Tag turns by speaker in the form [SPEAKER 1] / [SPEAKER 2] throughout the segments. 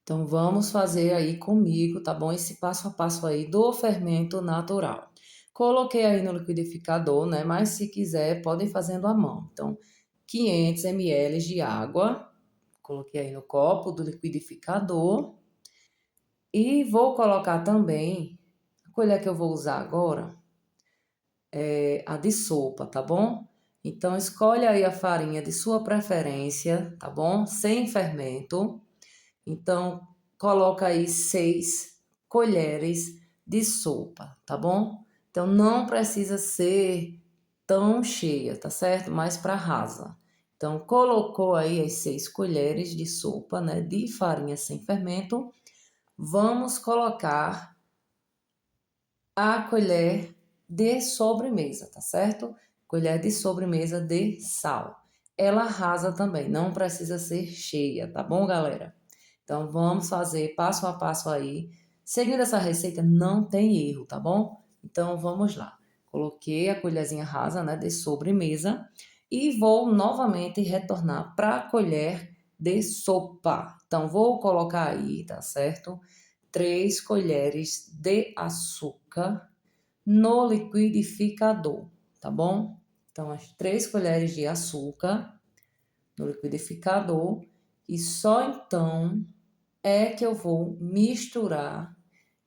[SPEAKER 1] Então, vamos fazer aí comigo, tá bom? Esse passo a passo aí do fermento natural. Coloquei aí no liquidificador, né? Mas se quiser, podem fazendo à mão. Então, 500 ml de água, coloquei aí no copo do liquidificador. E vou colocar também, a colher que eu vou usar agora é a de sopa, tá bom? Então, escolhe aí a farinha de sua preferência, tá bom? Sem fermento. Então, coloca aí 6 colheres de sopa, tá bom? Então, não precisa ser tão cheia, tá certo? Mais para rasa. Então, colocou aí as 6 colheres de sopa, né? De farinha sem fermento. Vamos colocar a colher de sobremesa, tá certo? Colher de sobremesa de sal. Ela rasa também, não precisa ser cheia, tá bom, galera? Então vamos fazer passo a passo aí. Seguindo essa receita não tem erro, tá bom? Então vamos lá. Coloquei a colherzinha rasa, né, de sobremesa e vou novamente retornar para a colher de sopa. Então vou colocar aí, tá certo? 3 colheres de açúcar no liquidificador, tá bom? Então, as 3 colheres de açúcar no liquidificador e só então é que eu vou misturar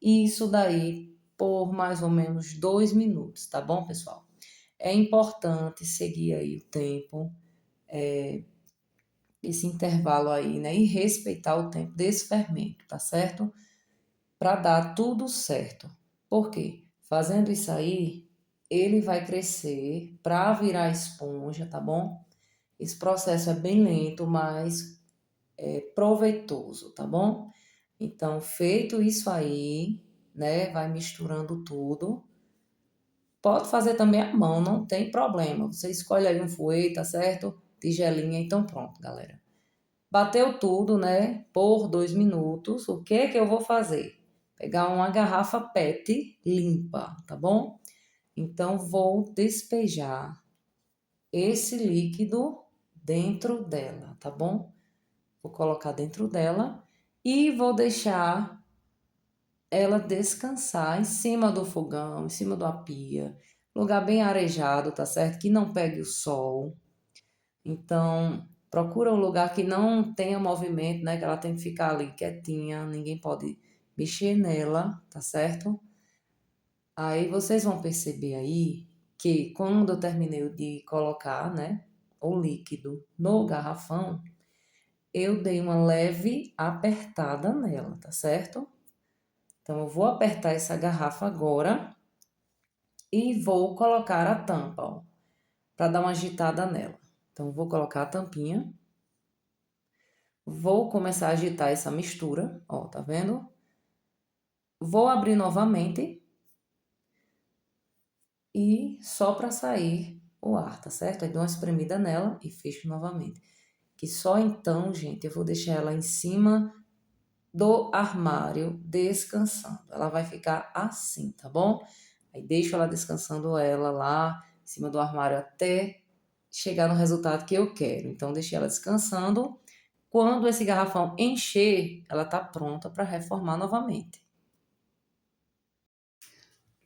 [SPEAKER 1] isso daí por mais ou menos 2 minutos, tá bom, pessoal? É importante seguir aí o tempo, esse intervalo aí, né? E respeitar o tempo desse fermento, tá certo? Para dar tudo certo. Por quê? Fazendo isso aí, ele vai crescer para virar esponja, tá bom? Esse processo é bem lento, mas é proveitoso, tá bom? Então, feito isso aí, né? Vai misturando tudo. Pode fazer também à mão, não tem problema. Você escolhe aí um fouet, tá certo? Tigelinha, então pronto, galera. Bateu tudo, né? Por 2 minutos. O que que eu vou fazer? Pegar uma garrafa PET limpa, tá bom? Então vou despejar esse líquido dentro dela, tá bom? Vou colocar dentro dela e vou deixar ela descansar em cima do fogão, em cima da pia, lugar bem arejado, tá certo? Que não pegue o sol. Então, procura um lugar que não tenha movimento, né? Que ela tem que ficar ali quietinha, ninguém pode mexer nela, tá certo? Aí vocês vão perceber aí que quando eu terminei de colocar, né, o líquido no garrafão, eu dei uma leve apertada nela, tá certo? Então, eu vou apertar essa garrafa agora e vou colocar a tampa, ó, para dar uma agitada nela. Então, vou colocar a tampinha. Vou começar a agitar essa mistura, ó, tá vendo? Vou abrir novamente e só para sair o ar, tá certo? Aí dou uma espremida nela e fecho novamente. Que só então, gente, eu vou deixar ela em cima do armário descansando. Ela vai ficar assim, tá bom? Aí deixo ela descansando ela lá em cima do armário até chegar no resultado que eu quero. Então deixei ela descansando. Quando esse garrafão encher, ela tá pronta para reformar novamente.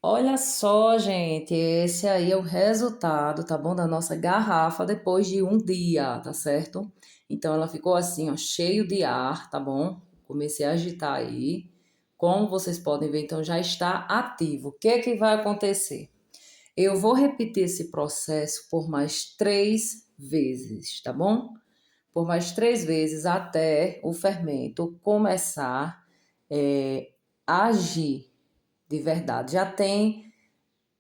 [SPEAKER 1] Olha só, gente, esse aí é o resultado, tá bom? Da nossa garrafa depois de um dia, tá certo? Então ela ficou assim, ó, cheio de ar, tá bom? Comecei a agitar aí. Como vocês podem ver, então já está ativo. O que que vai acontecer? Eu vou repetir esse processo por mais 3 vezes, tá bom? Por mais 3 vezes até o fermento começar a agir de verdade.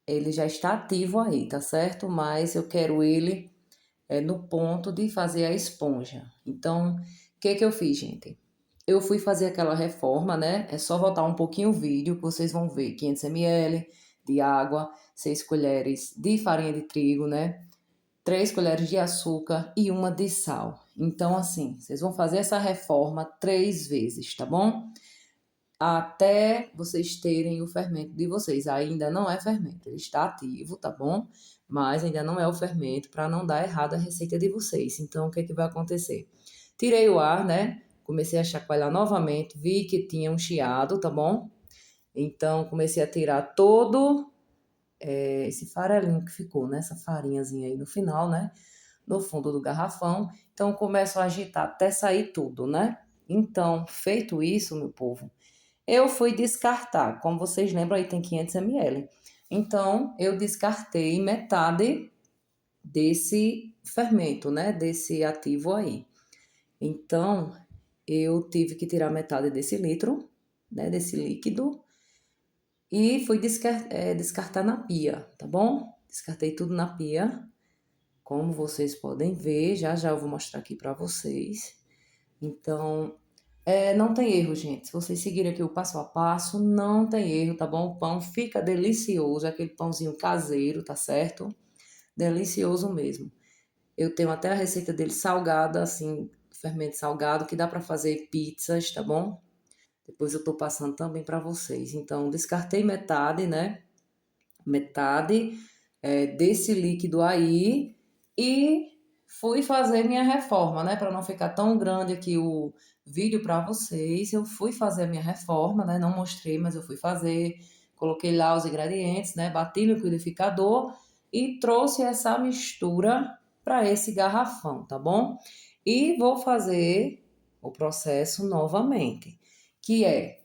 [SPEAKER 1] Ele já está ativo aí, tá certo? Mas eu quero ele no ponto de fazer a esponja. Então, o que que eu fiz, gente? Eu fui fazer aquela reforma, né? É só voltar um pouquinho o vídeo que vocês vão ver 500 ml de água, 6 colheres de farinha de trigo, né? 3 colheres de açúcar e uma de sal. Então, assim, vocês vão fazer essa reforma 3 vezes, tá bom? Até vocês terem o fermento de vocês. Ainda não é fermento, ele está ativo, tá bom? Mas ainda não é o fermento para não dar errado a receita de vocês. Então, o que é que vai acontecer? Tirei o ar, né? Comecei a chacoalhar novamente, vi que tinha um chiado, tá bom? Então, comecei a tirar todo esse farelinho que ficou, né? Essa farinhazinha aí no final, né? No fundo do garrafão. Então, começo a agitar até sair tudo, né? Então, feito isso, meu povo, eu fui descartar. Como vocês lembram, aí tem 500 ml. Então, eu descartei metade desse fermento, né? Desse ativo aí. Então, eu tive que tirar metade desse litro, né? Desse líquido. E fui descartar na pia, tá bom? Descartei tudo na pia. Como vocês podem ver, já já eu vou mostrar aqui para vocês. Então, não tem erro, gente. Se vocês seguirem aqui o passo a passo, não tem erro, tá bom? O pão fica delicioso, aquele pãozinho caseiro, tá certo? Delicioso mesmo. Eu tenho até a receita dele salgada, assim, fermento salgado, que dá para fazer pizzas, tá bom? Depois eu tô passando também para vocês. Então, descartei metade, né? Metade desse líquido aí e fui fazer minha reforma, né? Para não ficar tão grande aqui o vídeo para vocês. Eu fui fazer a minha reforma, né? Não mostrei, mas eu fui fazer. Coloquei lá os ingredientes, né? Bati no liquidificador e trouxe essa mistura para esse garrafão, tá bom? E vou fazer o processo novamente, que é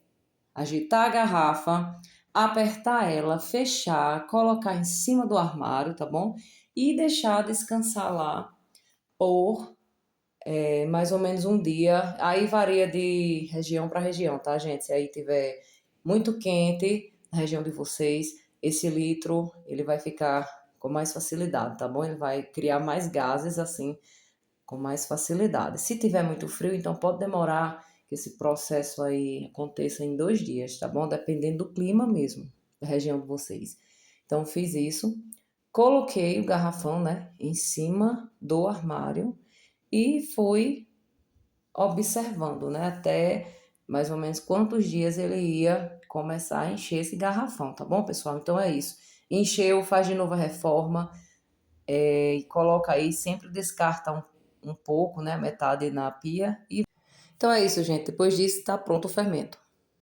[SPEAKER 1] agitar a garrafa, apertar ela, fechar, colocar em cima do armário, tá bom? E deixar descansar lá por mais ou menos um dia. Aí varia de região para região, tá, gente? Se aí tiver muito quente na região de vocês, esse litro ele vai ficar com mais facilidade, tá bom? Ele vai criar mais gases assim com mais facilidade. Se tiver muito frio, então pode demorar que esse processo aí aconteça em 2 dias, tá bom? Dependendo do clima mesmo, da região de vocês. Então, fiz isso, coloquei o garrafão, né, em cima do armário e fui observando, né, até mais ou menos quantos dias ele ia começar a encher esse garrafão, tá bom, pessoal? Então é isso. Encheu, faz de novo a reforma, e coloca aí, sempre descarta um pouco, né? Metade na pia. Então é isso, gente. Depois disso, tá pronto o fermento.